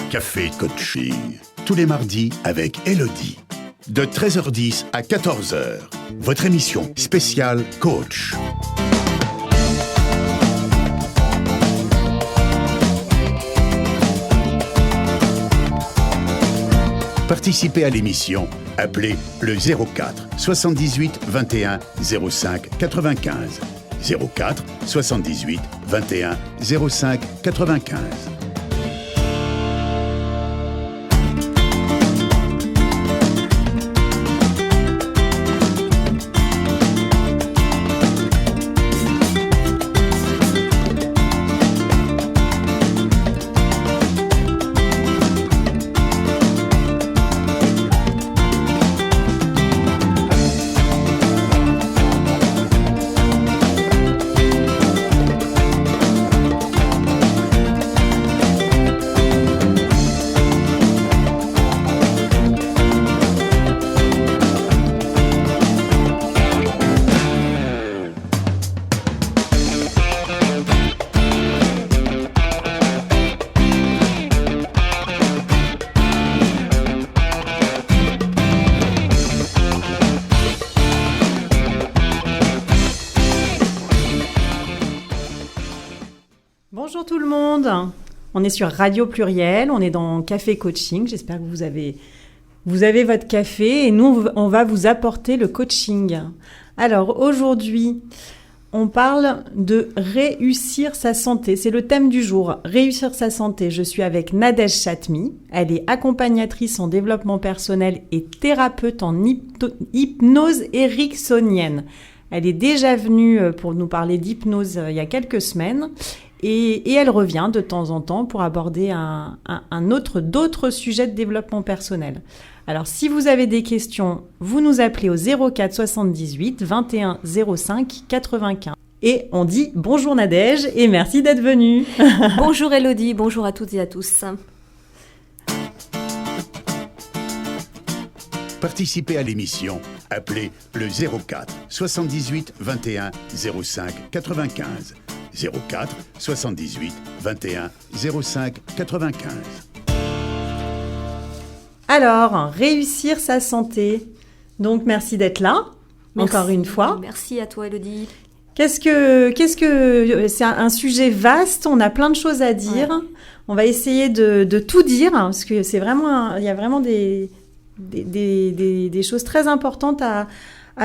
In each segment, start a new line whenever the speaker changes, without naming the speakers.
Café Coaching, tous les mardis avec Elodie. De 13h10 à 14h, votre émission spéciale Coach. Participez à l'émission, appelez le 04 78 21 05 95. 04 78 21 05 95.
Bonjour tout le monde, on est sur Radio Pluriel, on est dans Café Coaching, j'espère que vous avez votre café et nous on va vous apporter le coaching. Alors aujourd'hui, on parle de réussir sa santé, c'est le thème du jour, réussir sa santé. Je suis avec Nadège Chatmi, elle est accompagnatrice en développement personnel et thérapeute en hypnose ericksonienne. Elle est déjà venue pour nous parler d'hypnose il y a quelques semaines. Et elle revient de temps en temps pour aborder d'autres sujets de développement personnel. Alors, si vous avez des questions, vous nous appelez au 04 78 21 05 95. Et on dit bonjour Nadège et merci d'être venue.
Bonjour Elodie, bonjour à toutes et à tous.
Participez à l'émission, appelez le 04 78 21 05 95. 04 78 21 05 95.
Alors, réussir sa santé. Donc, merci d'être là, encore une fois.
Merci à toi, Elodie.
Qu'est-ce que c'est un sujet vaste, on a plein de choses à dire. Ouais. On va essayer de tout dire, parce que c'est vraiment, il y a vraiment des choses très importantes à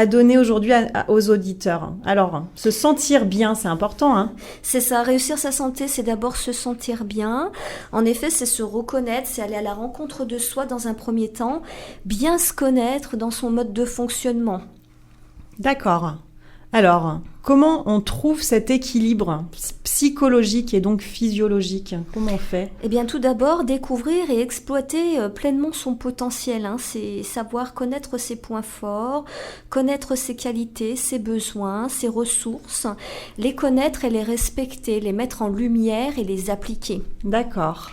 donner aujourd'hui aux auditeurs. Alors, se sentir bien, c'est important, hein.
C'est ça, réussir sa santé, c'est d'abord se sentir bien. En effet, c'est se reconnaître, c'est aller à la rencontre de soi dans un premier temps, bien se connaître dans son mode de fonctionnement.
D'accord. Alors, comment on trouve cet équilibre psychologique et donc physiologique ? Comment on fait ?
Eh bien, tout d'abord, découvrir et exploiter pleinement son potentiel. C'est savoir connaître ses points forts, connaître ses qualités, ses besoins, ses ressources, les connaître et les respecter, les mettre en lumière et les appliquer.
D'accord.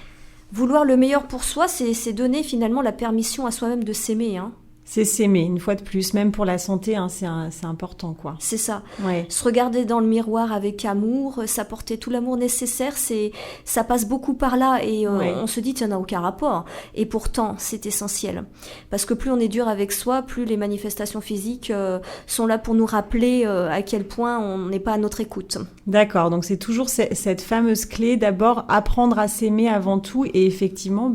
Vouloir le meilleur pour soi, c'est donner finalement la permission à soi-même de s'aimer, hein.
C'est s'aimer, une fois de plus, même pour la santé, hein, c'est important, quoi.
C'est ça.
Ouais.
Se regarder dans le miroir avec amour, s'apporter tout l'amour nécessaire, ça passe beaucoup par là et on se dit, tiens, n'a aucun rapport. Et pourtant, c'est essentiel. Parce que plus on est dur avec soi, plus les manifestations physiques sont là pour nous rappeler à quel point on n'est pas à notre écoute.
D'accord, donc c'est toujours cette fameuse clé, d'abord apprendre à s'aimer avant tout, et effectivement,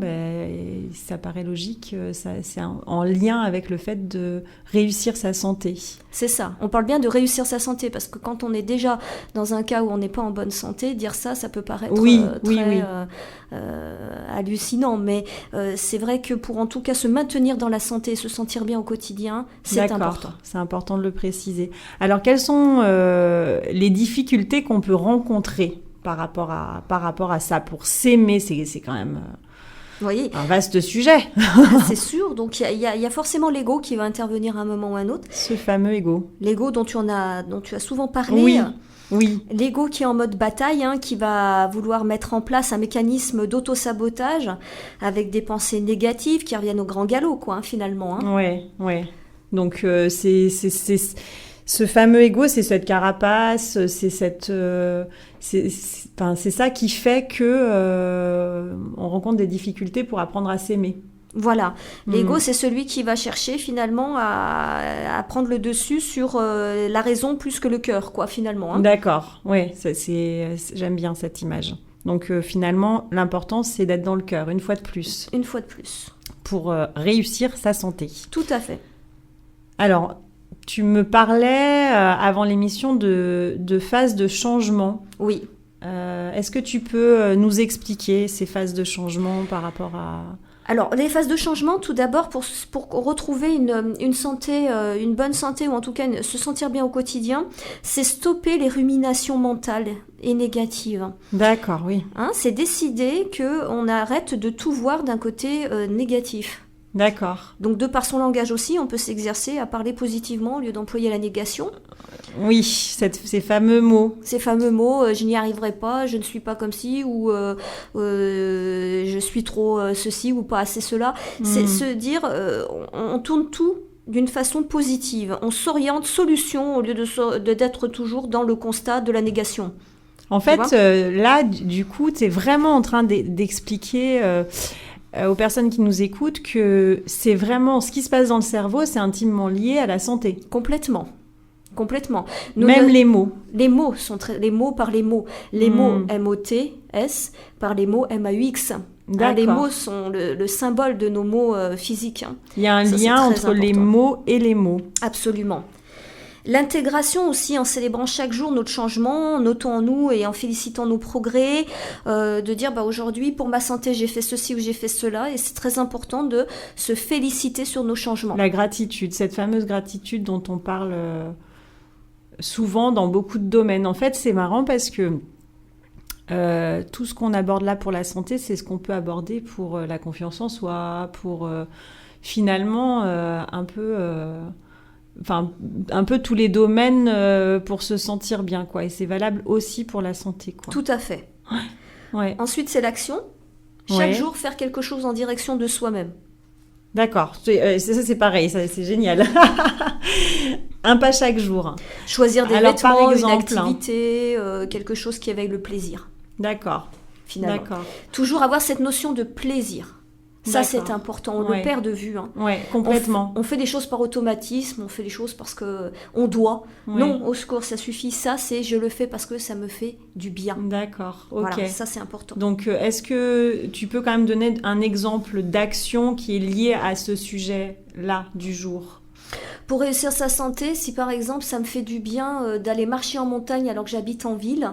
ça paraît logique, c'est en lien avec le fait de réussir sa santé.
C'est ça, on parle bien de réussir sa santé, parce que quand on est déjà dans un cas où on n'est pas en bonne santé, dire ça peut paraître hallucinant, mais c'est vrai que pour en tout cas se maintenir dans la santé et se sentir bien au quotidien, c'est important.
C'est important de le préciser. Alors, quelles sont les difficultés qu'on peut rencontrer par rapport à ça? Pour s'aimer, c'est quand même...
Oui.
Un vaste sujet.
C'est sûr. Donc, il y a forcément l'ego qui va intervenir à un moment ou à un autre.
Ce fameux ego.
L'ego dont tu as souvent parlé.
Oui.
L'ego qui est en mode bataille, qui va vouloir mettre en place un mécanisme d'auto-sabotage avec des pensées négatives qui reviennent au grand galop, finalement.
Ouais. Donc, ce fameux ego, c'est cette carapace, c'est ça qui fait que on rencontre des difficultés pour apprendre à s'aimer.
Voilà, l'ego, c'est celui qui va chercher finalement à prendre le dessus sur la raison plus que le cœur, quoi, finalement.
D'accord, oui, j'aime bien cette image. Donc finalement, l'important, c'est d'être dans le cœur, une fois de plus.
Une fois de plus.
Pour réussir sa santé.
Tout à fait.
Alors, tu me parlais avant l'émission de phases de changement.
Oui.
Est-ce que tu peux nous expliquer ces phases de changement par rapport à...
Alors, les phases de changement, tout d'abord, pour retrouver une santé, une bonne santé, ou en tout cas se sentir bien au quotidien, c'est stopper les ruminations mentales et négatives.
D'accord, oui.
C'est décider qu'on arrête de tout voir d'un côté négatif.
D'accord.
Donc, de par son langage aussi, on peut s'exercer à parler positivement au lieu d'employer la négation.
Oui, ces fameux mots.
Ces fameux mots, je n'y arriverai pas, je ne suis pas comme ci, ou je suis trop ceci, ou pas assez cela. C'est se dire, on tourne tout d'une façon positive. On s'oriente solution au lieu d'être toujours dans le constat de la négation.
En fait, là, du coup, tu es vraiment en train d'expliquer... aux personnes qui nous écoutent que c'est vraiment ce qui se passe dans le cerveau, c'est intimement lié à la santé.
Complètement.
Même les mots.
Les mots les mots par les mots. Les mots M-O-T-S par les mots M-A-U-X. Les mots sont le symbole de nos mots physiques.
Il y a un lien entre les mots et les mots.
Absolument. L'intégration aussi, en célébrant chaque jour notre changement, en notant en nous et en félicitant nos progrès, de dire aujourd'hui pour ma santé j'ai fait ceci ou j'ai fait cela, et c'est très important de se féliciter sur nos changements.
La gratitude, cette fameuse gratitude dont on parle souvent dans beaucoup de domaines. En fait, c'est marrant parce que tout ce qu'on aborde là pour la santé, c'est ce qu'on peut aborder pour la confiance en soi, pour finalement un peu tous les domaines pour se sentir bien, quoi. Et c'est valable aussi pour la santé, quoi.
Tout à fait.
Ouais.
Ensuite, c'est l'action. Chaque jour, faire quelque chose en direction de soi-même.
D'accord. Ça, c'est pareil. Ça, c'est génial. Un pas chaque jour.
Choisir des vêtements, par exemple, une activité, quelque chose qui éveille le plaisir.
D'accord.
Finalement. D'accord. Toujours avoir cette notion de plaisir. Ça, c'est important. On le perd de vue.
Oui, complètement.
On fait des choses par automatisme, on fait des choses parce qu'on doit. Oui. Non, au secours, ça suffit. Ça, c'est je le fais parce que ça me fait du bien.
D'accord, ok.
Voilà, ça, c'est important.
Donc, est-ce que tu peux quand même donner un exemple d'action qui est liée à ce sujet-là du jour ?
Pour réussir sa santé, si par exemple ça me fait du bien d'aller marcher en montagne alors que j'habite en ville,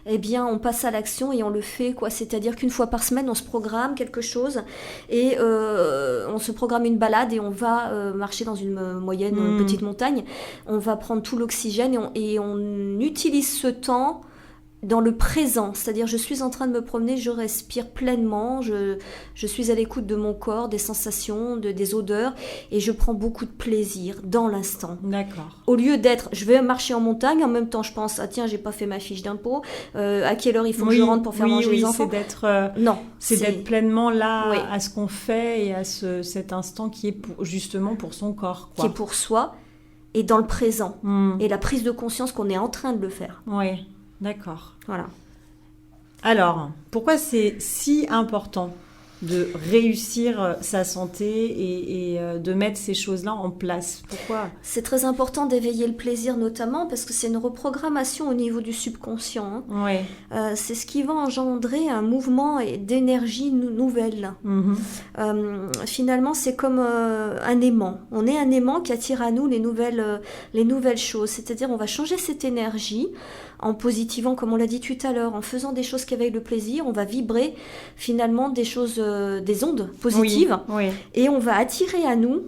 eh bien on passe à l'action et on le fait, quoi. C'est-à-dire qu'une fois par semaine on se programme quelque chose et on se programme une balade et on va marcher dans une moyenne ou une petite montagne. On va prendre tout l'oxygène et on utilise ce temps dans le présent, c'est-à-dire je suis en train de me promener, je respire pleinement, je suis à l'écoute de mon corps, des sensations, des odeurs, et je prends beaucoup de plaisir dans l'instant.
D'accord.
Au lieu d'être, je vais marcher en montagne, en même temps je pense, tiens, j'ai pas fait ma fiche d'impôt, à quelle heure il faut que je rentre pour faire manger les enfants.
C'est d'être pleinement là à ce qu'on fait et à cet instant qui est justement pour son corps, quoi.
Qui est pour soi, et dans le présent, et la prise de conscience qu'on est en train de le faire.
Oui. D'accord.
Voilà.
Alors, pourquoi c'est si important de réussir sa santé et de mettre ces choses-là en place? Pourquoi?
C'est très important d'éveiller le plaisir, notamment parce que c'est une reprogrammation au niveau du subconscient.
Ouais.
C'est ce qui va engendrer un mouvement d'énergie nouvelle. Finalement, c'est comme un aimant. On est un aimant qui attire à nous les nouvelles choses. C'est-à-dire, on va changer cette énergie en positivant, comme on l'a dit tout à l'heure, en faisant des choses qui éveillent le plaisir. On va vibrer finalement des choses, des ondes positives, et on va attirer à nous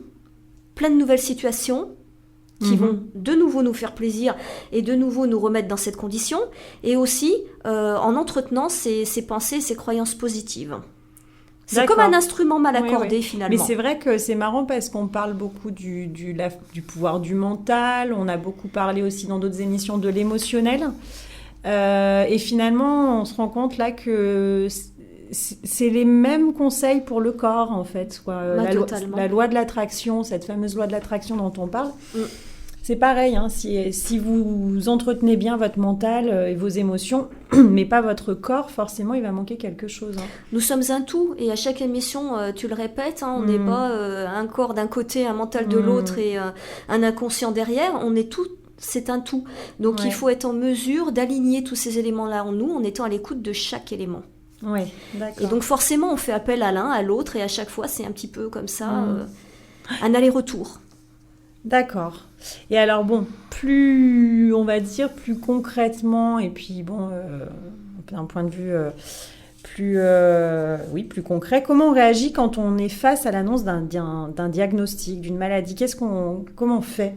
plein de nouvelles situations qui vont de nouveau nous faire plaisir et de nouveau nous remettre dans cette condition, et aussi en entretenant ces pensées, ces croyances positives. C'est comme un instrument mal accordé, finalement.
Mais c'est vrai que c'est marrant parce qu'on parle beaucoup du pouvoir du mental, on a beaucoup parlé aussi dans d'autres émissions de l'émotionnel, et finalement on se rend compte là que c'est les mêmes conseils pour le corps, en fait, quoi. La loi de l'attraction, cette fameuse loi de l'attraction dont on parle, C'est pareil, hein, si vous entretenez bien votre mental et vos émotions, mais pas votre corps, forcément, il va manquer quelque chose. Hein.
Nous sommes un tout, et à chaque émission, tu le répètes, hein, on n'est pas un corps d'un côté, un mental de l'autre et un inconscient derrière, on est tout. C'est un tout. Donc il faut être en mesure d'aligner tous ces éléments-là en nous en étant à l'écoute de chaque élément.
Oui, d'accord.
Et donc forcément, on fait appel à l'un, à l'autre, et à chaque fois, c'est un petit peu comme ça, un aller-retour.
D'accord. Et alors bon, plus concrètement, et puis bon, d'un point de vue plus concret, comment on réagit quand on est face à l'annonce d'un diagnostic, d'une maladie? Comment on fait?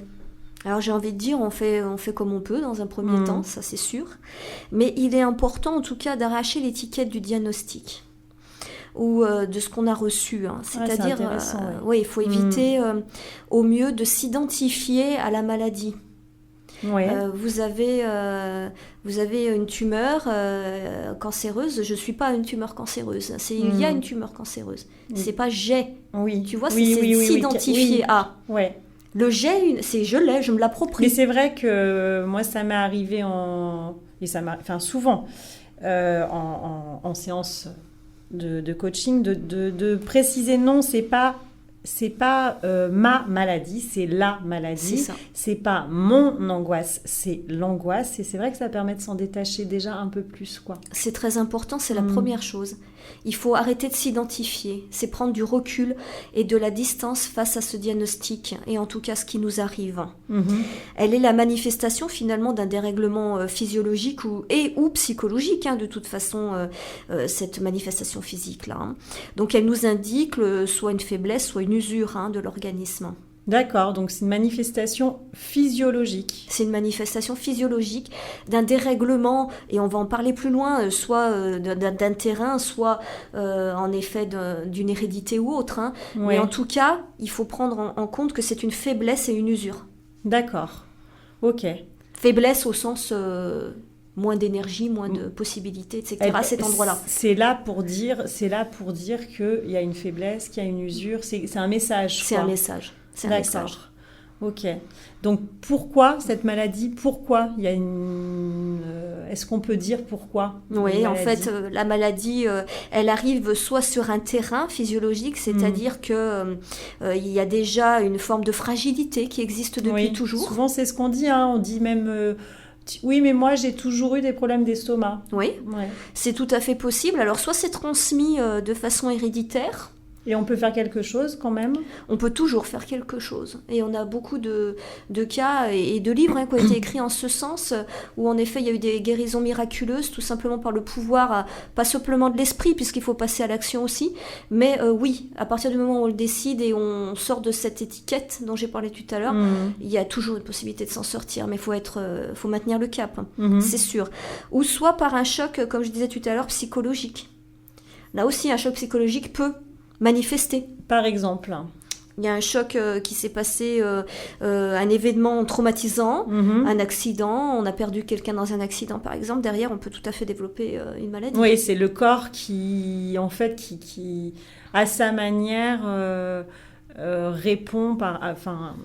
Alors j'ai envie de dire, on fait comme on peut dans un premier temps, ça c'est sûr. Mais il est important en tout cas d'arracher l'étiquette du diagnostic ou de ce qu'on a reçu. Hein. C'est-à-dire, il faut éviter au mieux de s'identifier à la maladie. Ouais. Vous avez une tumeur cancéreuse. Je suis pas une tumeur cancéreuse. Il y a une tumeur cancéreuse. C'est pas j'ai. Oui. Tu vois, c'est s'identifier à. Ouais. Le j'ai, c'est je l'ai, je me l'approprie.
Mais c'est vrai que moi, ça m'est arrivé souvent en séance de coaching de préciser non, c'est pas ma maladie, c'est la maladie. C'est pas mon angoisse, c'est l'angoisse. Et c'est vrai que ça permet de s'en détacher déjà un peu plus, quoi.
C'est très important, c'est la première chose. Il faut arrêter de s'identifier, c'est prendre du recul et de la distance face à ce diagnostic, et en tout cas ce qui nous arrive. Elle est la manifestation finalement d'un dérèglement physiologique ou psychologique, hein, de toute façon, cette manifestation physique-là. Hein. Donc elle nous indique soit une faiblesse, soit une usure de l'organisme.
D'accord, donc c'est une manifestation physiologique.
C'est une manifestation physiologique d'un dérèglement, et on va en parler plus loin, soit d'un terrain, soit en effet d'une hérédité ou autre. Hein. Ouais. Mais en tout cas, il faut prendre en compte que c'est une faiblesse et une usure.
D'accord, ok.
Faiblesse au sens moins d'énergie, moins de possibilités, etc. Cet endroit-là.
C'est là pour dire qu'il y a une faiblesse, qu'il y a une usure, c'est un message.
C'est un message. C'est un message.
Ok. Donc pourquoi cette maladie? Pourquoi il y a est-ce qu'on peut dire pourquoi?
Oui, en fait, la maladie, elle arrive soit sur un terrain physiologique, c'est-à-dire que il y a déjà une forme de fragilité qui existe depuis toujours.
Souvent, c'est ce qu'on dit. Hein. On dit même. Oui, mais moi, j'ai toujours eu des problèmes d'estomac.
Oui, c'est tout à fait possible. Alors, soit c'est transmis de façon héréditaire.
Et on peut faire quelque chose quand même?
On peut toujours faire quelque chose. Et on a beaucoup de cas et de livres qui ont été écrits en ce sens, où en effet il y a eu des guérisons miraculeuses, tout simplement par le pouvoir, pas simplement de l'esprit, puisqu'il faut passer à l'action aussi, mais oui, à partir du moment où on le décide et on sort de cette étiquette dont j'ai parlé tout à l'heure, il y a toujours une possibilité de s'en sortir, mais il faut maintenir le cap, c'est sûr. Ou soit par un choc, comme je disais tout à l'heure, psychologique. Là aussi, un choc psychologique peut manifester.
Par exemple,
il y a un choc qui s'est passé, un événement traumatisant, un accident, on a perdu quelqu'un dans un accident par exemple, derrière on peut tout à fait développer une maladie.
Oui, c'est le corps qui à sa manière répond par rapport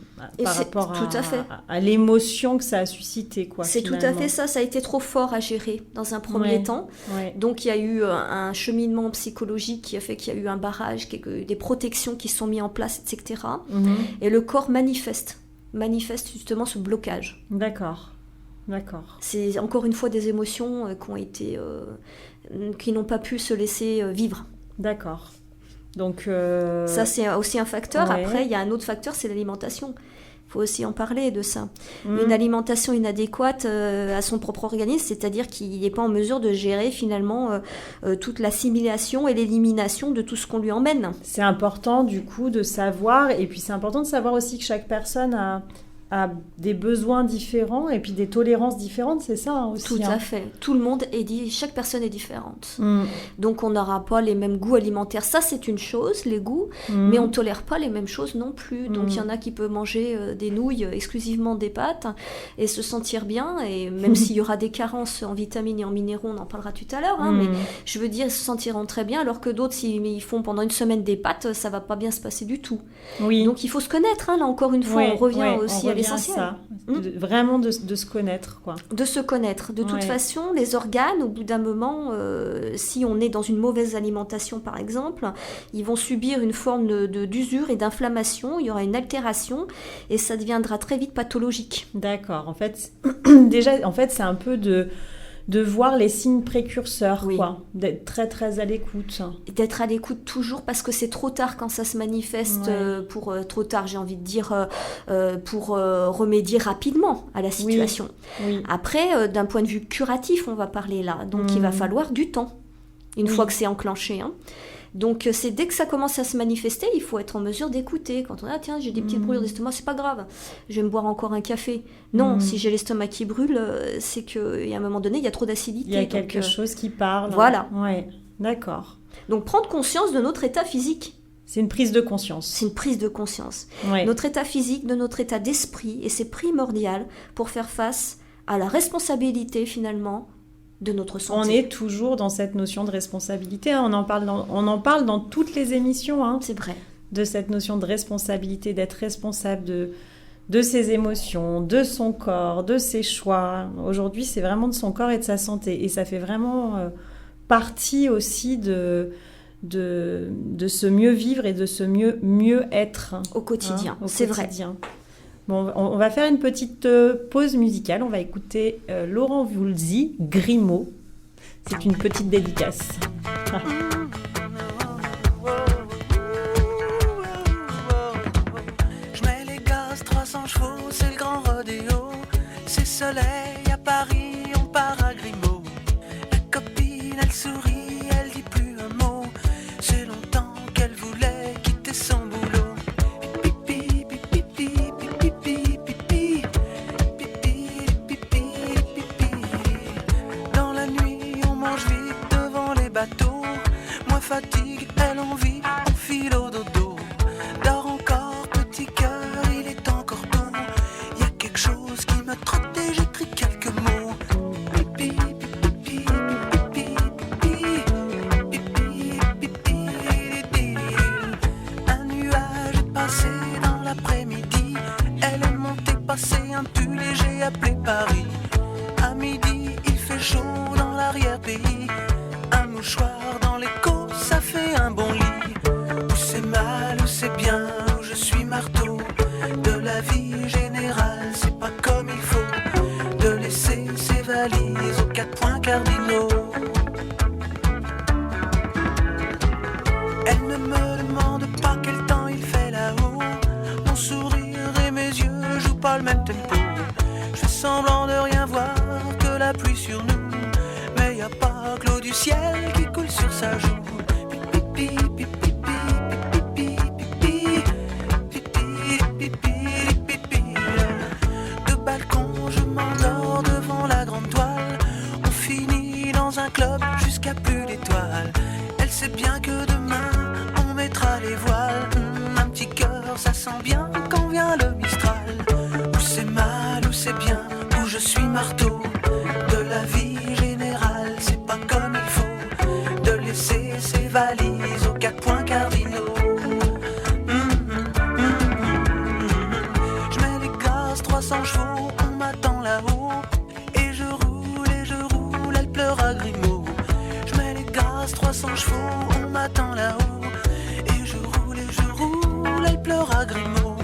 à l'émotion que ça a suscité, quoi.
C'est finalement. Tout à fait ça a été trop fort à gérer dans un premier temps. Ouais. Donc il y a eu un cheminement psychologique qui a fait qu'il y a eu un barrage, des protections qui sont mises en place, etc. Et le corps manifeste justement ce blocage. D'accord. C'est encore une fois des émotions qui n'ont pas pu se laisser vivre.
D'accord. Donc,
ça, c'est aussi un facteur. Ouais. Après, il y a un autre facteur, c'est l'alimentation. Il faut aussi en parler de ça. Une alimentation inadéquate à son propre organisme, c'est-à-dire qu'il n'est pas en mesure de gérer finalement toute l'assimilation et l'élimination de tout ce qu'on lui emmène.
C'est important du coup de savoir, et puis c'est important de savoir aussi que chaque personne a des besoins différents et puis des tolérances différentes, c'est ça aussi.
Tout à fait. Tout le monde chaque personne est différente. Donc on n'aura pas les mêmes goûts alimentaires. Ça c'est une chose, les goûts, mais on ne tolère pas les mêmes choses non plus. Donc il y en a qui peuvent manger des nouilles, exclusivement des pâtes, et se sentir bien, et même s'il y aura des carences en vitamines et en minéraux, on en parlera tout à l'heure, mais je veux dire, ils se sentiront très bien, alors que d'autres, s'ils font pendant une semaine des pâtes, ça ne va pas bien se passer du tout. Oui. Donc il faut se connaître, là encore une fois, on revient aussi à l'essentiel.
Ça. Vraiment de se connaître, quoi.
De se connaître. De toute façon, les organes, au bout d'un moment, si on est dans une mauvaise alimentation, par exemple, ils vont subir une forme d'usure et d'inflammation. Il y aura une altération et ça deviendra très vite pathologique.
D'accord. En fait, c'est un peu de voir les signes précurseurs, quoi. D'être très, très à l'écoute.
D'être à l'écoute toujours, parce que c'est trop tard quand ça se manifeste, trop tard, j'ai envie de dire, pour remédier rapidement à la situation. Oui. Après, d'un point de vue curatif, on va parler là. Donc, il va falloir du temps, une fois que c'est enclenché. Donc, c'est dès que ça commence à se manifester, il faut être en mesure d'écouter. Quand on a, tiens, j'ai des petites brûlures d'estomac, c'est pas grave, je vais me boire encore un café. Non, si j'ai l'estomac qui brûle, c'est qu'à un moment donné, il y a trop d'acidité.
Il y a quelque chose qui parle.
Voilà.
Ouais, d'accord.
Donc, prendre conscience de notre état physique.
C'est une prise de conscience.
C'est une prise de conscience. Notre état physique, de notre état d'esprit, et c'est primordial pour faire face à la responsabilité, finalement, de notre santé.
On est toujours dans cette notion de responsabilité. On en parle dans toutes les émissions.
C'est vrai.
De cette notion de responsabilité, d'être responsable de ses émotions, de son corps, de ses choix. Aujourd'hui, c'est vraiment de son corps et de sa santé. Et ça fait vraiment partie aussi de se mieux vivre et de se mieux être.
Au quotidien, c'est vrai.
Bon, on va faire une petite pause musicale. On va écouter Laurent Voulzy, Grimaud. C'est une petite dédicace.
Je mets les gaz, 300 chevaux, c'est le grand rodéo. C'est soleil à Paris, on part à Grimaud. La copine, elle sourit, elle dit plus un mot. C'est longtemps qu'elle voulait quitter son boulot. Moi fatigue, elle envie, on file au dodo. Dors encore, petit cœur, il est encore tôt. Y a quelque chose qui me trotte et j'écris quelques mots. Pipi, pipi, pipi, pipi, pipi, pipi. Un nuage est passé dans l'après-midi. Elle est montée passer un pull léger appelé Paris. À midi, il fait chaud dans l'arrière-pays. Un mouchoir dans l'écho, ça fait un bon lit. Où c'est mal, où c'est bien, où je suis marteau. De la vie générale, c'est pas comme il faut. De laisser ses valises aux 4 points cardinaux. Elle ne me demande pas quel temps il fait là-haut. Mon sourire et mes yeux jouent pas le même tempo. Je fais semblant de rien voir, que la pluie sur nous. Mais y a pas que l'eau du ciel qui coule sur sa joue. Pipi, pipi, pipi, pipi, pipi, pipi, pipi, pipi. De balcon, je m'endors devant la grande toile. On finit dans un club jusqu'à plus d'étoiles. Elle sait bien que demain, on mettra les voiles. Un petit cœur, ça sent bien quand vient le Mistral. Où c'est mal, où c'est bien, où je suis marteau. De la vie générale, c'est pas comme il faut. De laisser ses valises aux 4 points cardinaux. Je mets les gaz, 300 chevaux, on m'attend là-haut. Et je roule, elle pleure à Grimaud. Je mets les gaz, 300 chevaux, on m'attend là-haut. Et je roule, elle pleure à Grimaud.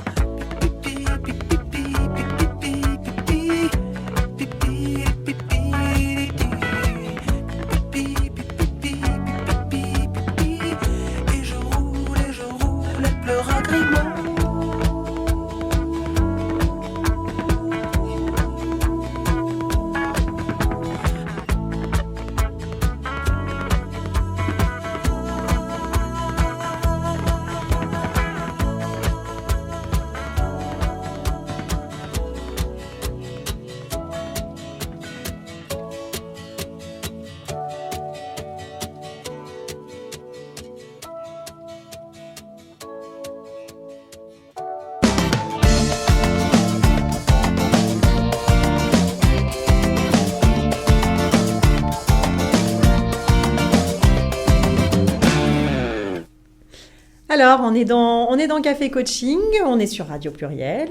Alors, on est dans Café Coaching, on est sur Radio Pluriel.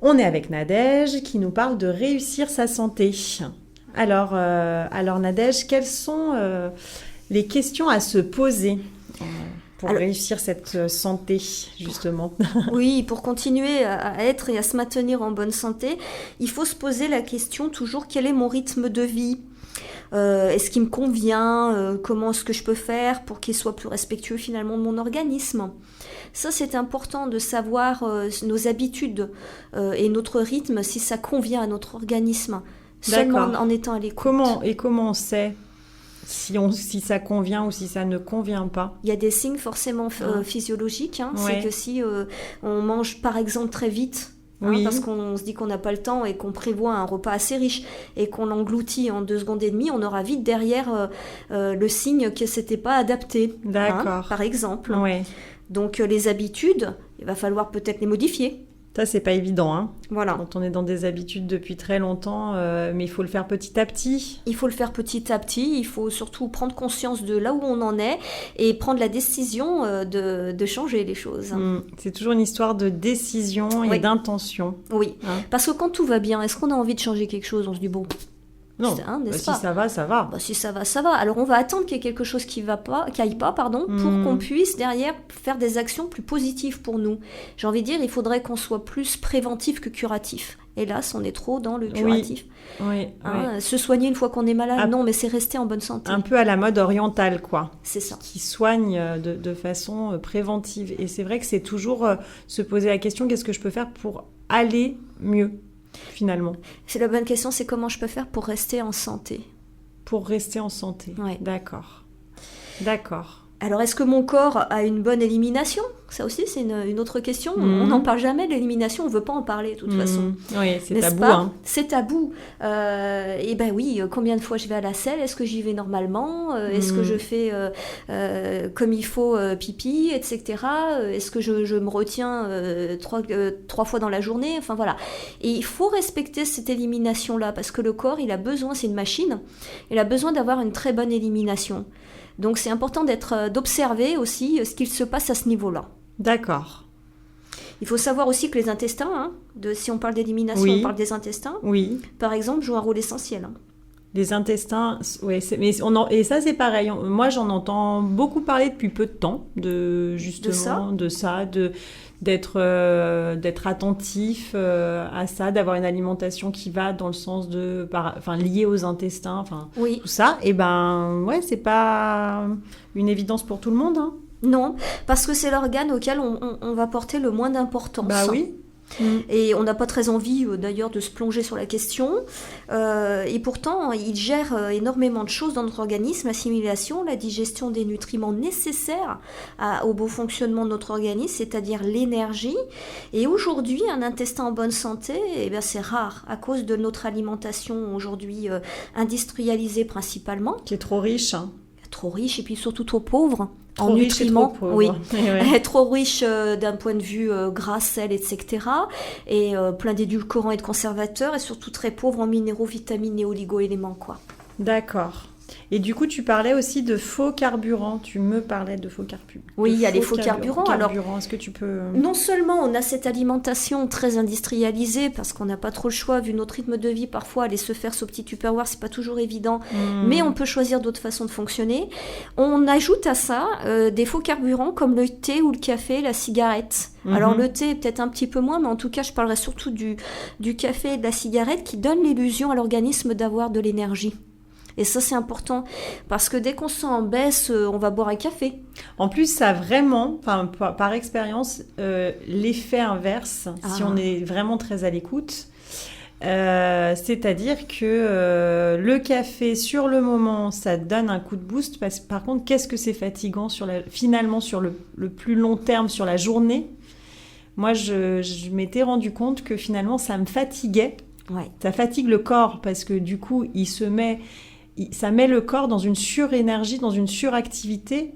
On est avec Nadège qui nous parle de réussir sa santé. Alors Nadège, quelles sont les questions à se poser pour réussir cette santé, justement?
Oui, pour continuer à être et à se maintenir en bonne santé, il faut se poser la question toujours, quel est mon rythme de vie ? Est-ce qu'il me convient ? Comment est-ce que je peux faire pour qu'il soit plus respectueux finalement de mon organisme ? Ça, c'est important de savoir nos habitudes et notre rythme, si ça convient à notre organisme, seulement en étant à l'écoute.
Comment on sait si ça convient ou si ça ne convient pas?
Il y a des signes forcément physiologiques. C'est que si on mange par exemple très vite, parce qu'on se dit qu'on n'a pas le temps et qu'on prévoit un repas assez riche et qu'on l'engloutit en 2 secondes et demie, on aura vite derrière le signe que c'était pas adapté.
D'accord.
Par exemple.
Ouais.
Donc les habitudes, il va falloir peut-être les modifier.
Ça, c'est pas évident.
Voilà.
Quand on est dans des habitudes depuis très longtemps, mais il faut le faire petit à petit.
Il faut le faire petit à petit. Il faut surtout prendre conscience de là où on en est et prendre la décision de changer les choses.
C'est toujours une histoire de décision et d'intention.
Oui, parce que quand tout va bien, est-ce qu'on a envie de changer quelque chose ? On se dit, bon...
Non, si ça va, ça va.
Si ça va, ça va. Alors on va attendre qu'il y ait quelque chose qui aille pas, pour qu'on puisse derrière faire des actions plus positives pour nous. J'ai envie de dire, il faudrait qu'on soit plus préventif que curatif. Hélas, on est trop dans le curatif.
Oui.
Se soigner une fois qu'on est malade, non, mais c'est rester en bonne santé.
Un peu à la mode orientale, quoi.
C'est ça.
Qui soigne de façon préventive. Et c'est vrai que c'est toujours se poser la question, qu'est-ce que je peux faire pour aller mieux ? Finalement.
C'est la bonne question, c'est comment je peux faire pour rester en santé.
Pour rester en santé. D'accord. Alors,
est-ce que mon corps a une bonne élimination ? Ça aussi, c'est une autre question. On n'en parle jamais de l'élimination, on ne veut pas en parler de toute façon.
Oui, c'est
n'est-ce
tabou.
Pas c'est tabou. Et ben oui, combien de fois je vais à la selle ? Est-ce que j'y vais normalement ? Est-ce que je fais comme il faut pipi, etc. Est-ce que je me retiens 3 fois dans la journée ? Enfin voilà. Et il faut respecter cette élimination-là, parce que le corps, il a besoin, c'est une machine, il a besoin d'avoir une très bonne élimination. Donc c'est important d'observer aussi ce qu'il se passe à ce niveau-là.
D'accord.
Il faut savoir aussi que les intestins, si on parle d'élimination, on parle des intestins, par exemple, jouent un rôle essentiel.
Les intestins, et ça c'est pareil. Moi j'en entends beaucoup parler depuis peu de temps, d'être attentif à ça, d'avoir une alimentation qui va dans le sens liée aux intestins, tout ça. Et c'est pas une évidence pour tout le monde.
Non, parce que c'est l'organe auquel on va porter le moins d'importance.
Bah oui.
Et on n'a pas très envie d'ailleurs de se plonger sur la question, et pourtant il gère énormément de choses dans notre organisme, l'assimilation, la digestion des nutriments nécessaires au bon fonctionnement de notre organisme, c'est-à-dire l'énergie. Et aujourd'hui un intestin en bonne santé, c'est rare à cause de notre alimentation aujourd'hui industrialisée principalement,
qui est trop riche.
Trop riche et puis surtout trop pauvre en nutriments, trop riche d'un point de vue gras, sel, etc. Et plein d'édulcorants et de conservateurs, et surtout très pauvre en minéraux, vitamines et oligo-éléments, quoi.
D'accord. Et du coup, tu parlais aussi de faux carburants. Tu me parlais de faux carburants.
Oui, il y a les faux carburants.
Alors, est-ce que tu peux...
Non seulement on a cette alimentation très industrialisée, parce qu'on n'a pas trop le choix, vu notre rythme de vie, parfois aller se faire ce petit Tupperware, c'est pas toujours évident, mais on peut choisir d'autres façons de fonctionner. On ajoute à ça des faux carburants comme le thé ou le café, la cigarette. Alors le thé peut-être un petit peu moins, mais en tout cas je parlerai surtout du café et de la cigarette qui donnent l'illusion à l'organisme d'avoir de l'énergie. Et ça, c'est important, parce que dès qu'on se sent en baisse, on va boire un café.
En plus, ça a vraiment, par expérience, l'effet inverse, si on est vraiment très à l'écoute. C'est-à-dire que le café, sur le moment, ça donne un coup de boost. Par contre, qu'est-ce que c'est fatigant finalement sur le plus long terme, sur la journée. Moi, je m'étais rendu compte que finalement, ça me fatiguait.
Ouais.
Ça fatigue le corps, parce que du coup, ça met le corps dans une surénergie, dans une suractivité,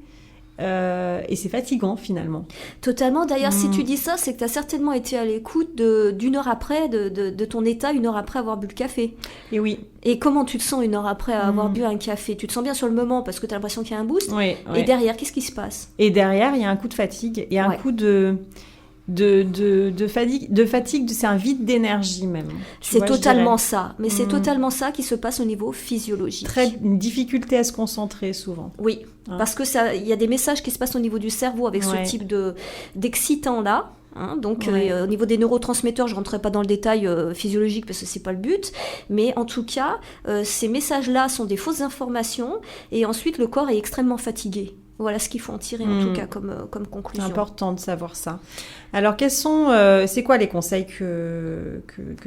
et c'est fatigant finalement.
Totalement. D'ailleurs, si tu dis ça, c'est que tu as certainement été à l'écoute d'une heure après, de ton état, une heure après avoir bu le café.
Et oui.
Et comment tu te sens une heure après avoir bu un café ? Tu te sens bien sur le moment parce que tu as l'impression qu'il y a un boost.
Oui.
Et derrière, qu'est-ce qui se passe ?
Et derrière, il y a un coup de fatigue, il y a un coup de... de fatigue, c'est un vide d'énergie même.
C'est totalement ça, mais c'est totalement ça qui se passe au niveau physiologique.
Une difficulté à se concentrer souvent.
Oui, parce que il y a des messages qui se passent au niveau du cerveau avec ce type d'excitant-là. Donc au niveau des neurotransmetteurs, je ne rentrerai pas dans le détail physiologique parce que c'est pas le but, mais en tout cas, ces messages-là sont des fausses informations et ensuite le corps est extrêmement fatigué. Voilà ce qu'il faut en tirer en tout cas comme conclusion.
C'est important de savoir ça. Alors c'est quoi les conseils que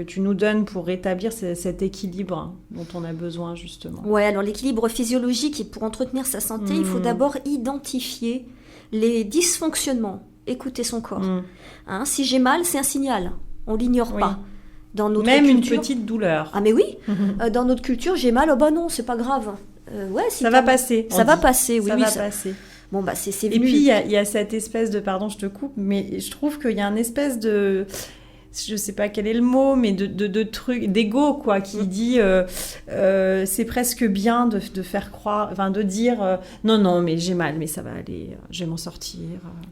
tu nous donnes pour rétablir cet équilibre dont on a besoin justement?
Ouais, alors l'équilibre physiologique, et pour entretenir sa santé, il faut d'abord identifier les dysfonctionnements. Écouter son corps. Si j'ai mal, c'est un signal. On l'ignore pas. Dans notre
Même
culture,
une petite douleur.
Ah mais oui. Dans notre culture, j'ai mal. Oh bah non, c'est pas grave. Si
ça va passer.
Ça va passer. Oui,
ça va passer.
Bon bah c'est
Et puis il y a cette espèce de, pardon, je te coupe, mais je trouve qu'il y a une espèce de, je sais pas quel est le mot, mais de truc, d'ego quoi, qui dit c'est presque bien de faire croire, enfin de dire non mais j'ai mal, mais ça va aller, je vais m'en sortir.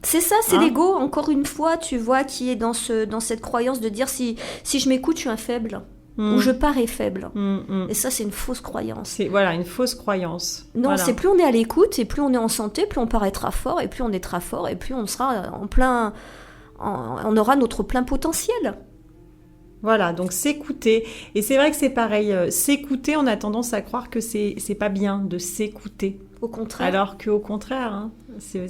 C'est ça, c'est l'ego. Encore une fois, tu vois, qui est dans cette croyance de dire si je m'écoute, je suis un faible. Ou je parais faible. Et ça, c'est une fausse croyance.
C'est une fausse croyance.
Non, c'est plus on est à l'écoute, et plus on est en santé, plus on paraîtra fort, et plus on est fort, et plus on sera on aura notre plein potentiel.
Voilà, donc s'écouter. Et c'est vrai que c'est pareil, s'écouter, on a tendance à croire que c'est pas bien de s'écouter.
Au contraire.
Alors qu'au contraire, c'est...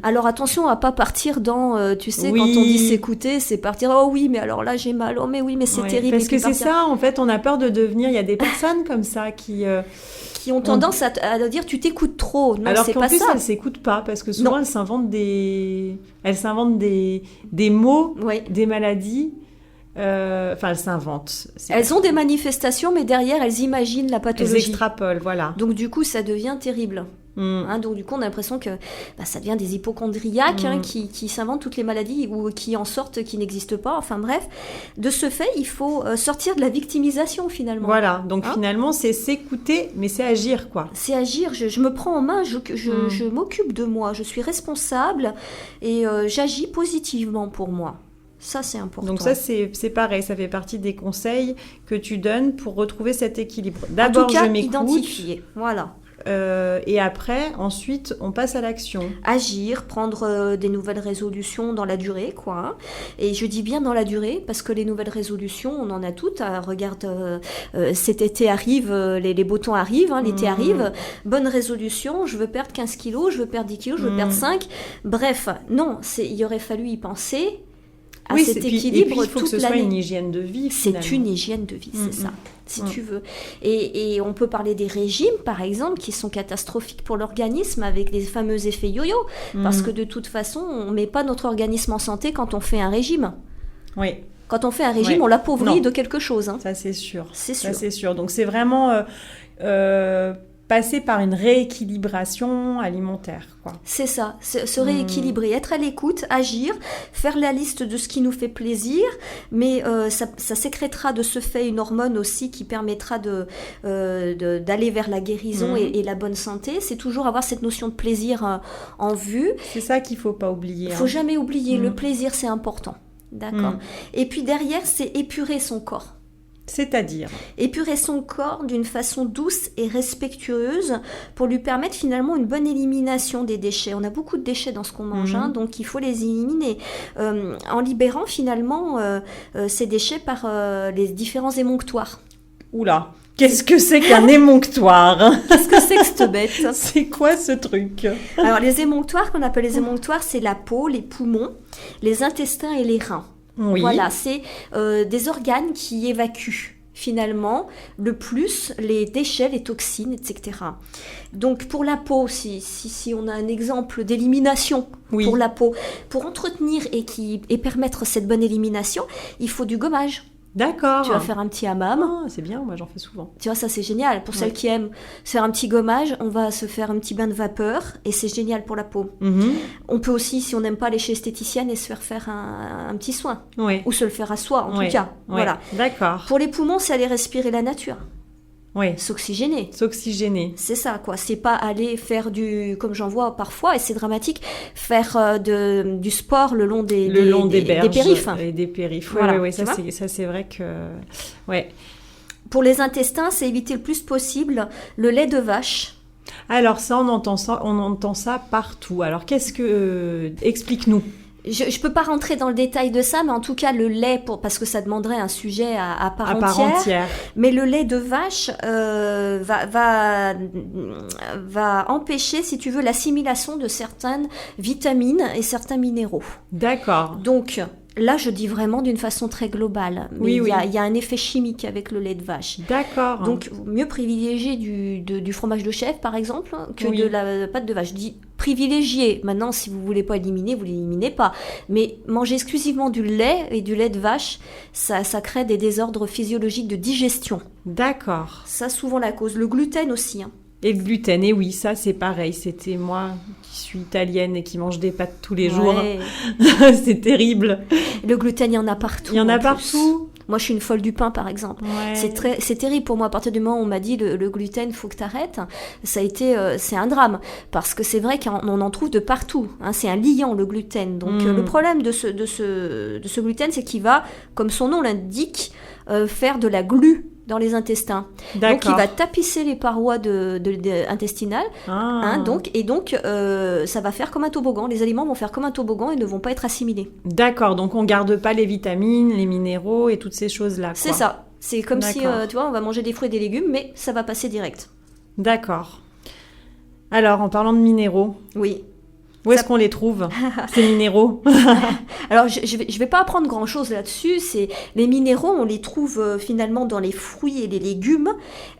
Alors attention à pas partir dans, tu sais, quand on dit s'écouter, c'est partir, oh oui, mais alors là j'ai mal, oh mais oui, mais c'est terrible.
Parce que c'est ça, en fait, on a peur de devenir, il y a des personnes comme ça qui
ont tendance à dire tu t'écoutes trop. Non,
alors
c'est
qu'en
pas
plus,
ça.
elles s'écoutent pas, parce que souvent elles s'inventent des mots, des maladies. Elles s'inventent.
Elles ont des manifestations, mais derrière, elles imaginent la pathologie.
Elles extrapolent, voilà.
Donc, du coup, ça devient terrible. Donc, du coup, on a l'impression que ça devient des hypochondriaques qui s'inventent toutes les maladies ou qui en sortent, qui n'existent pas. Enfin, bref. De ce fait, il faut sortir de la victimisation, finalement.
Voilà. Donc, finalement, c'est s'écouter, mais c'est agir, quoi.
C'est agir. Je me prends en main, je m'occupe de moi. Je suis responsable et j'agis positivement pour moi. Ça, c'est important.
Donc ça, c'est pareil, ça fait partie des conseils que tu donnes pour retrouver cet équilibre. D'abord, en tout cas, je m'écoute.
Identifier, voilà.
Et après, ensuite, on passe à l'action.
Agir, prendre des nouvelles résolutions dans la durée, quoi. Et je dis bien dans la durée, parce que les nouvelles résolutions, on en a toutes. Regarde, cet été arrive, les beaux temps arrivent, l'été arrive. Bonne résolution, je veux perdre 15 kilos, je veux perdre 10 kilos, je veux perdre 5. Bref, non, il aurait fallu y penser. Cet équilibre,
et puis il faut que ce soit une hygiène de vie.
C'est une hygiène de vie, c'est ça, si tu veux. Et on peut parler des régimes, par exemple, qui sont catastrophiques pour l'organisme, avec les fameux effets yo-yo, parce que de toute façon, on ne met pas notre organisme en santé quand on fait un régime.
Oui.
Quand on fait un régime, on l'appauvrit de quelque chose.
Ça, c'est sûr.
C'est sûr.
Ça, c'est sûr. Donc, c'est vraiment... passer par une rééquilibration alimentaire, quoi.
C'est ça, se rééquilibrer, être à l'écoute, agir, faire la liste de ce qui nous fait plaisir, mais ça sécrétera de ce fait une hormone aussi qui permettra d'aller vers la guérison et la bonne santé. C'est toujours avoir cette notion de plaisir en vue.
C'est ça qu'il ne faut pas oublier.
Il ne faut jamais oublier, le plaisir c'est important. D'accord. Et puis derrière, c'est épurer son corps.
C'est-à-dire
épurer son corps d'une façon douce et respectueuse pour lui permettre finalement une bonne élimination des déchets. On a beaucoup de déchets dans ce qu'on mange, donc il faut les éliminer en libérant finalement ces déchets par les différents émonctoires.
Oula, qu'est-ce que c'est qu'un émonctoire?
Qu'est-ce que c'est que cette bête?
C'est quoi ce truc?
Alors les émonctoires, qu'on appelle les émonctoires, c'est la peau, les poumons, les intestins et les reins.
Oui.
Voilà, c'est des organes qui évacuent finalement le plus les déchets, les toxines, etc. Donc pour la peau, si on a un exemple d'élimination pour la peau, pour entretenir et permettre cette bonne élimination, il faut du gommage.
D'accord.
Tu vas faire un petit hammam.
Ah, c'est bien, moi j'en fais souvent.
Tu vois, ça c'est génial. Pour celles qui aiment se faire un petit gommage, on va se faire un petit bain de vapeur et c'est génial pour la peau. On peut aussi, si on n'aime pas aller chez esthéticienne, et se faire un petit soin. Ou se le faire à soi, en tout cas. Voilà.
D'accord.
Pour les poumons, c'est aller respirer la nature.
Oui.
S'oxygéner.
S'oxygéner.
C'est ça, quoi. C'est pas aller faire comme j'en vois parfois, et c'est dramatique, faire du sport le long des
berges,
des périphes.
Et des périphes.
Voilà,
Oui, ça c'est vrai que... Ouais.
Pour les intestins, c'est éviter le plus possible le lait de vache.
Alors ça, on entend ça partout. Alors qu'est-ce que... explique-nous.
Je peux pas rentrer dans le détail de ça, mais en tout cas le lait, parce que ça demanderait un sujet à part entière. Mais le lait de vache va empêcher, si tu veux, l'assimilation de certaines vitamines et certains minéraux.
D'accord.
Donc là, je dis vraiment d'une façon très globale. Mais il y a un effet chimique avec le lait de vache.
D'accord.
Donc, mieux privilégier du fromage de chèvre, par exemple, que de la pâte de vache. Je dis privilégier. Maintenant, si vous voulez pas éliminer, vous l'éliminez pas. Mais manger exclusivement du lait et du lait de vache, ça crée des désordres physiologiques de digestion.
D'accord.
Ça, souvent la cause. Le gluten aussi, hein.
Et le gluten, et oui, ça c'est pareil. C'était moi qui suis italienne et qui mange des pâtes tous les jours. C'est terrible.
Le gluten, il y en a partout.
Il y en a partout.
Moi, je suis une folle du pain, par exemple. Ouais. C'est terrible pour moi. À partir du moment où on m'a dit le gluten, faut que t'arrêtes, ça a été, c'est un drame. Parce que c'est vrai qu'on en trouve de partout. Hein, c'est un liant, le gluten. Donc, le problème de ce gluten, c'est qu'il va, comme son nom l'indique, faire de la glu dans les intestins.
D'accord.
Donc, il va tapisser les parois intestinales. Hein, donc, ça va faire comme un toboggan. Les aliments vont faire comme un toboggan et ne vont pas être assimilés.
D'accord. Donc, on garde pas les vitamines, les minéraux et toutes ces choses-là.
C'est ça. C'est comme si, tu vois, on va manger des fruits et des légumes, mais ça va passer direct.
D'accord. Alors, en parlant de minéraux...
Oui.
Où est-ce qu'on les trouve, ces minéraux?
Alors, je vais pas apprendre grand-chose là-dessus. Les minéraux, on les trouve finalement dans les fruits et les légumes.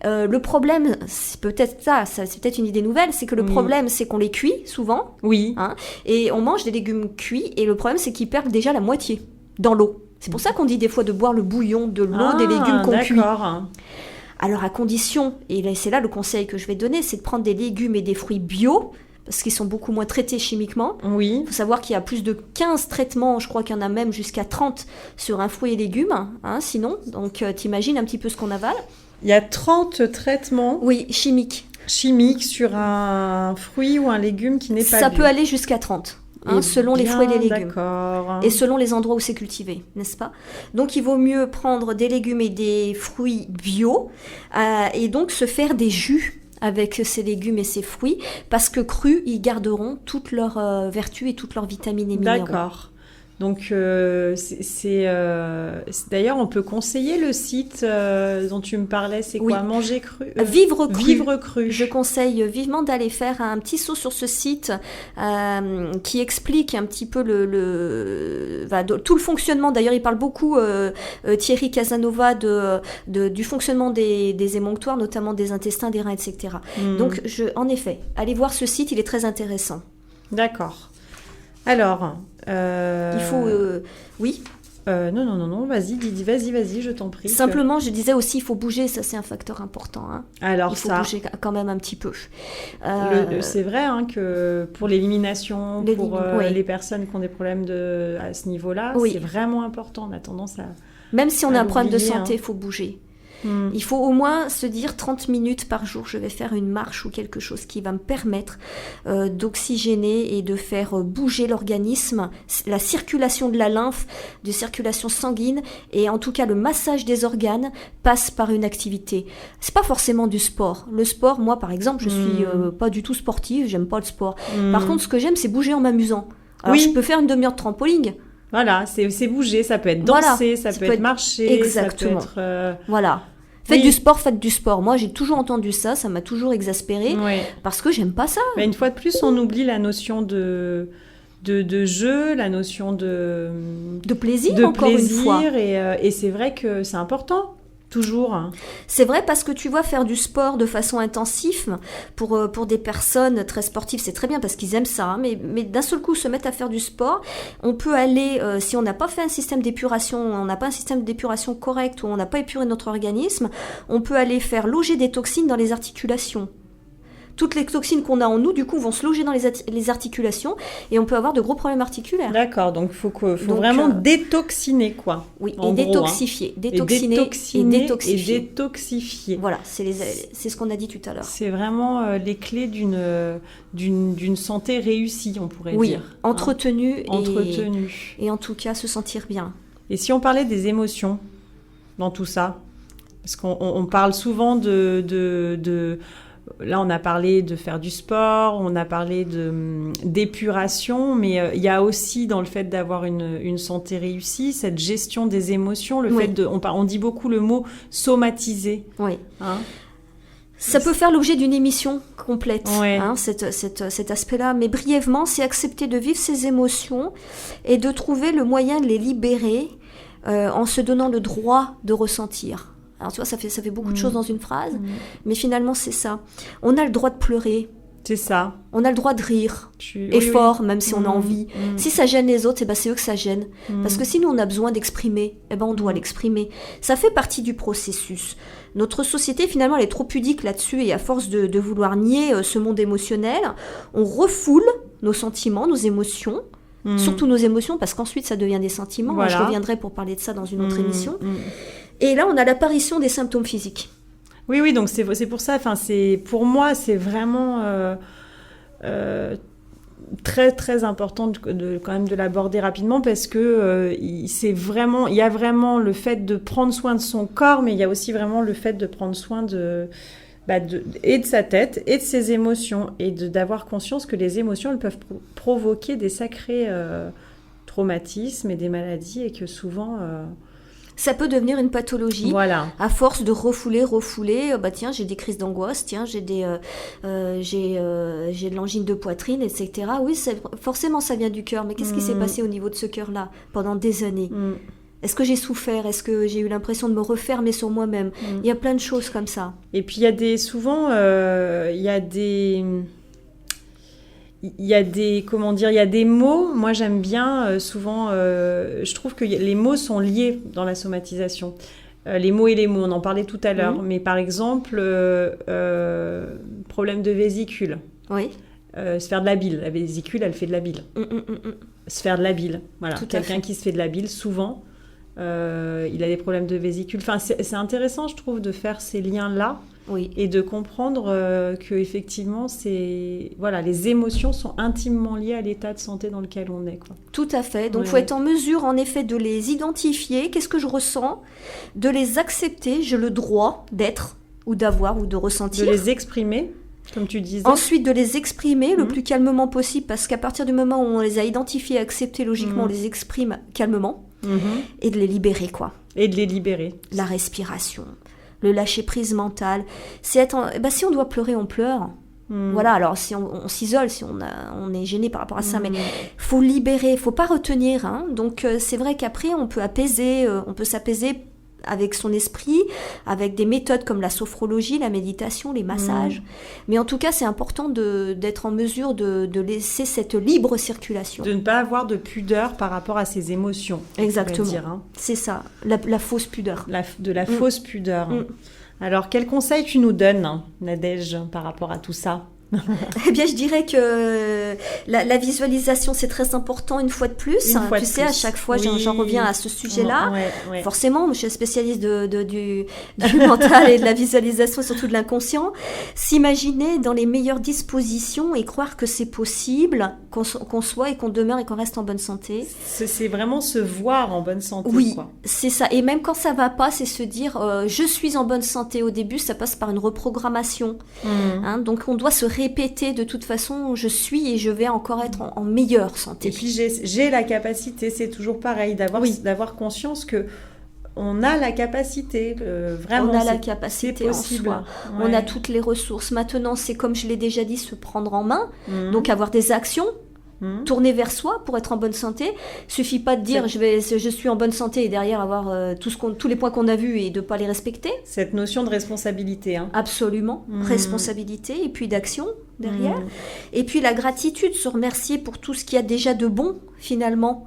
Le problème, c'est peut-être c'est peut-être une idée nouvelle, c'est que le problème, c'est qu'on les cuit souvent.
Oui.
Hein, et on mange des légumes cuits, et le problème, c'est qu'ils perdent déjà la moitié dans l'eau. C'est pour ça qu'on dit des fois de boire le bouillon de l'eau des légumes qu'on cuit. Alors, à condition, et c'est là le conseil que je vais donner, c'est de prendre des légumes et des fruits bio, parce qu'ils sont beaucoup moins traités chimiquement.
Oui.
Il faut savoir qu'il y a plus de 15 traitements, je crois qu'il y en a même jusqu'à 30 sur un fruit et légumes, hein, sinon. Donc, t'imagines un petit peu ce qu'on avale.
Il y a 30 traitements
chimiques
sur un fruit ou un légume qui n'est pas bio.
Ça peut aller jusqu'à 30. Selon les fruits et les légumes.
D'accord.
Et selon les endroits où c'est cultivé, n'est-ce pas? Donc, il vaut mieux prendre des légumes et des fruits bio et donc se faire des jus avec ces légumes et ces fruits, parce que crus, ils garderont toutes leurs vertus et toutes leurs vitamines et minéraux.
D'accord. Donc, d'ailleurs, on peut conseiller le site dont tu me parlais, c'est quoi? Manger cru
Vivre cru.
Vivre cru.
Je conseille vivement d'aller faire un petit saut sur ce site qui explique un petit peu tout le fonctionnement. D'ailleurs, il parle beaucoup, Thierry Casanova, du fonctionnement des émonctoires, notamment des intestins, des reins, etc. Donc, en effet, allez voir ce site, il est très intéressant.
D'accord. Alors...
Il faut... oui.
Non, vas-y, je t'en prie.
Simplement, je disais aussi, il faut bouger, ça c'est un facteur important. Hein.
Alors
il faut bouger quand même un petit peu.
C'est vrai que pour l'élimination, les personnes qui ont des problèmes à ce niveau-là, c'est vraiment important. On a tendance à...
Même si on a un problème de santé, il faut bouger. Il faut au moins se dire 30 minutes par jour, je vais faire une marche ou quelque chose qui va me permettre d'oxygéner et de faire bouger l'organisme, la circulation de la lymphe, de circulation sanguine, et en tout cas le massage des organes passe par une activité. C'est pas forcément du sport. Le sport, moi par exemple, je suis pas du tout sportive, j'aime pas le sport. Par contre, ce que j'aime, c'est bouger en m'amusant. Alors je peux faire une demi-heure de trampoline.
Voilà, c'est bouger, ça peut être danser, ça peut être marcher,
exactement.
Ça peut être...
Voilà. Faites du sport. Moi, j'ai toujours entendu ça m'a toujours exaspérée, parce que j'aime pas ça.
Mais une fois de plus, on oublie la notion de jeu, la notion de
plaisir, encore une fois.
Et c'est vrai que c'est important. Toujours.
C'est vrai, parce que tu vois, faire du sport de façon intensive, pour des personnes très sportives, c'est très bien parce qu'ils aiment ça, hein, mais d'un seul coup, se mettre à faire du sport, on peut aller, si on n'a pas fait un système d'épuration, on n'a pas un système d'épuration correct, ou on n'a pas épuré notre organisme, on peut aller faire loger des toxines dans les articulations. toutes les toxines qu'on a en nous, du coup, vont se loger dans les articulations et on peut avoir de gros problèmes articulaires.
D'accord, donc faut vraiment détoxiner, quoi.
Oui, et détoxifier. Détoxiner et détoxifier.
Et détoxifier.
Voilà, c'est ce qu'on a dit tout à l'heure.
C'est vraiment les clés d'une santé réussie, on pourrait dire.
Oui, entretenue.
Et
en tout cas, se sentir bien.
Et si on parlait des émotions dans tout ça, parce qu'on parle souvent là, on a parlé de faire du sport, on a parlé d'épuration, mais il y a aussi dans le fait d'avoir une santé réussie, cette gestion des émotions, le fait on dit beaucoup le mot somatiser.
Oui. Ça peut faire l'objet d'une émission complète, cet aspect-là. Mais brièvement, c'est accepter de vivre ses émotions et de trouver le moyen de les libérer en se donnant le droit de ressentir. Alors tu vois, ça fait beaucoup de choses dans une phrase, mais finalement c'est ça. On a le droit de pleurer.
C'est ça.
On a le droit de rire, fort, même si on a envie. Si ça gêne les autres, c'est eux que ça gêne. Parce que si nous on a besoin d'exprimer, on doit l'exprimer. Ça fait partie du processus. Notre société finalement elle est trop pudique là-dessus et à force de vouloir nier ce monde émotionnel, on refoule nos sentiments, nos émotions. Surtout nos émotions, parce qu'ensuite ça devient des sentiments. Voilà. Je reviendrai pour parler de ça dans une autre émission. Et là, on a l'apparition des symptômes physiques.
Oui, donc c'est pour ça. Pour moi, c'est vraiment très très important quand même de l'aborder rapidement parce que il y a vraiment le fait de prendre soin de son corps, mais il y a aussi vraiment le fait de prendre soin et de sa tête et de ses émotions et d'avoir conscience que les émotions elles peuvent provoquer des sacrés traumatismes et des maladies et que souvent
ça peut devenir une pathologie.
Voilà.
À force de refouler. Tiens, j'ai des crises d'angoisse. Tiens, j'ai de l'angine de poitrine, etc. Oui, forcément, ça vient du cœur. Mais qu'est-ce qui s'est passé au niveau de ce cœur-là pendant des années ? Est-ce que j'ai souffert ? Est-ce que j'ai eu l'impression de me refermer sur moi-même ? Il y a plein de choses comme ça.
Et puis, il y a des mots, moi j'aime bien souvent, je trouve que les mots sont liés dans la somatisation. Les mots et les mots, on en parlait tout à l'heure, mais par exemple, problème de vésicule.
Oui.
Se faire de la bile, la vésicule elle fait de la bile. Se faire de la bile, voilà. Quelqu'un qui se fait de la bile, souvent, il a des problèmes de vésicule. Enfin, c'est intéressant, je trouve, de faire ces liens-là.
Oui.
Et de comprendre que effectivement, les émotions sont intimement liées à l'état de santé dans lequel on est, quoi.
Tout à fait. Donc, il faut être en mesure, en effet, de les identifier. Qu'est-ce que je ressens ? De les accepter. J'ai le droit d'être ou d'avoir ou de ressentir.
De les exprimer, comme tu disais.
Ensuite, de les exprimer le plus calmement possible, parce qu'à partir du moment où on les a identifiés et acceptés, logiquement, on les exprime calmement. Et de les libérer, quoi.
Et de les libérer.
La respiration. Le lâcher-prise mental. Si on doit pleurer, on pleure. Voilà, alors si on s'isole, si on est gêné par rapport à ça, mais faut libérer, faut pas retenir. Donc c'est vrai qu'après, on peut s'apaiser avec son esprit, avec des méthodes comme la sophrologie, la méditation, les massages. Mais en tout cas, c'est important d'être en mesure de laisser cette libre circulation.
De ne pas avoir de pudeur par rapport à ses émotions.
Exactement.
Dire,
C'est ça, la fausse pudeur.
De la fausse pudeur. Alors, quel conseil tu nous donnes, Nadège, par rapport à tout ça ?
Eh bien, je dirais que la visualisation, c'est très important une fois de plus. À chaque fois, j'en reviens à ce sujet-là.
Ouais.
Forcément, je suis spécialiste du mental et de la visualisation, surtout de l'inconscient. S'imaginer dans les meilleures dispositions et croire que c'est possible, qu'on soit et qu'on demeure et qu'on reste en bonne santé.
C'est vraiment se voir en bonne santé.
Oui,
quoi.
C'est ça. Et même quand ça va pas, c'est se dire je suis en bonne santé. Au début, ça passe par une reprogrammation. Donc, on doit se répéter de toute façon, je suis et je vais encore être en meilleure santé.
Et puis j'ai la capacité, c'est toujours pareil, d'avoir conscience que on a la capacité, vraiment.
On a la capacité en soi.
Ouais.
On a toutes les ressources. Maintenant, c'est comme je l'ai déjà dit, se prendre en main, donc avoir des actions. Tourner vers soi pour être en bonne santé. Suffit pas de dire je suis en bonne santé et derrière avoir tous les points qu'on a vus et de pas les respecter.
Cette notion de responsabilité.
Absolument, responsabilité et puis d'action derrière. Et puis la gratitude, se remercier pour tout ce qu'il y a déjà de bon finalement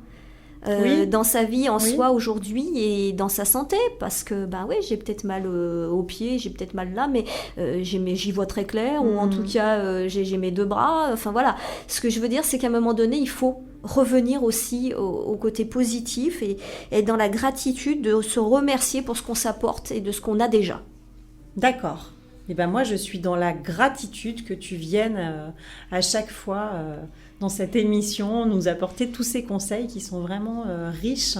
dans sa vie en soi aujourd'hui et dans sa santé, parce que j'ai peut-être mal aux pieds, j'ai peut-être mal là, mais j'y vois très clair, ou en tout cas j'ai mes 2 bras, enfin voilà. Ce que je veux dire, c'est qu'à un moment donné, il faut revenir aussi au côté positif et être dans la gratitude de se remercier pour ce qu'on s'apporte et de ce qu'on a déjà.
D'accord. Et moi, je suis dans la gratitude que tu viennes à chaque fois dans cette émission nous apporter tous ces conseils qui sont vraiment riches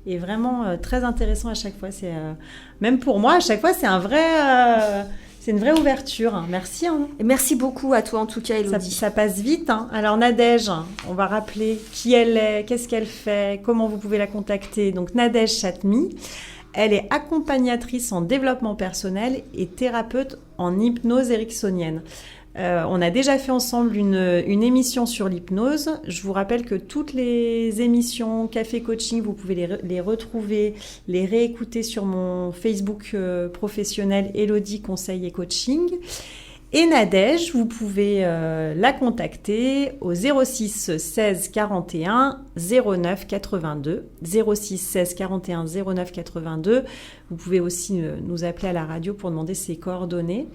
et vraiment très intéressants à chaque fois. C'est même pour moi, à chaque fois, c'est une vraie ouverture. Merci.
Et merci beaucoup à toi, en tout cas, Élodie.
Ça passe vite. Alors, Nadège, on va rappeler qui elle est, qu'est-ce qu'elle fait, comment vous pouvez la contacter. Donc, Nadège Chatmi. Elle est accompagnatrice en développement personnel et thérapeute en hypnose ericksonienne. On a déjà fait ensemble une émission sur l'hypnose. Je vous rappelle que toutes les émissions Café Coaching, vous pouvez les retrouver, les réécouter sur mon Facebook professionnel Élodie Conseil et Coaching. Et Nadège, vous pouvez la contacter au 06 16 41 09 82. 06 16 41 09 82. Vous pouvez aussi nous appeler à la radio pour demander ses coordonnées.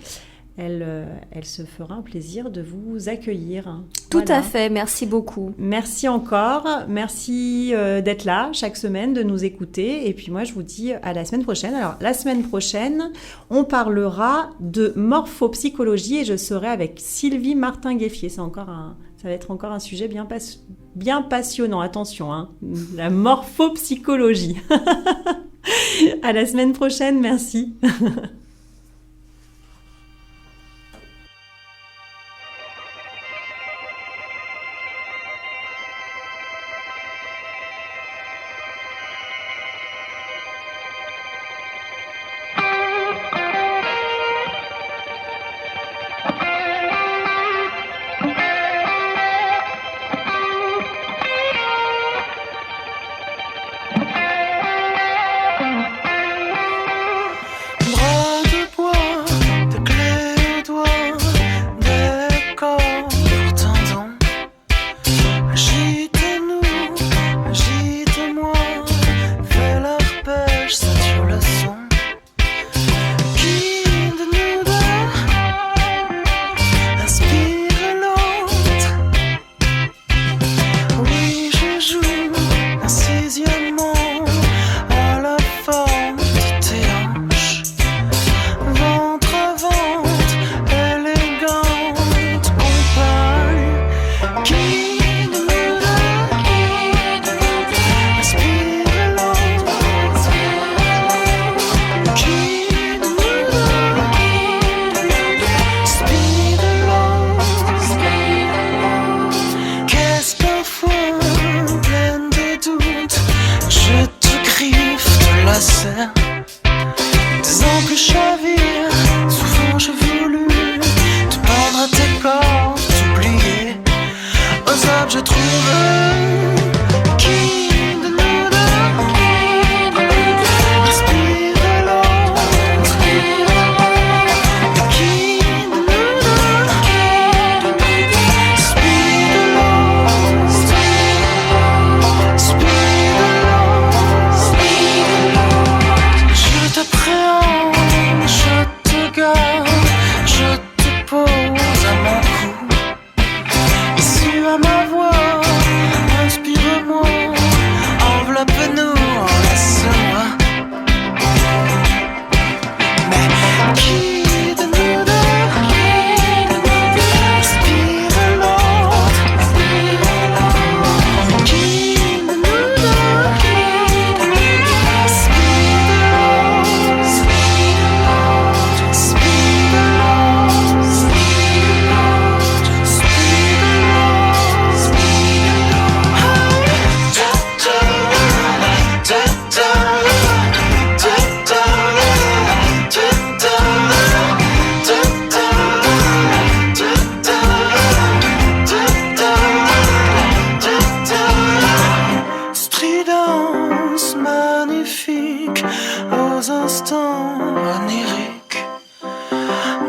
Elle se fera un plaisir de vous accueillir.
Tout à fait, merci beaucoup.
Merci encore, merci d'être là chaque semaine, de nous écouter. Et puis moi, je vous dis à la semaine prochaine. Alors, la semaine prochaine, on parlera de morphopsychologie et je serai avec Sylvie Martin-Gueffier. Ça va être encore un sujet bien passionnant. Attention, la morphopsychologie. À la semaine prochaine, merci.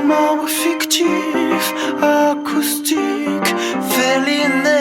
Membre fictif, acoustique, féline.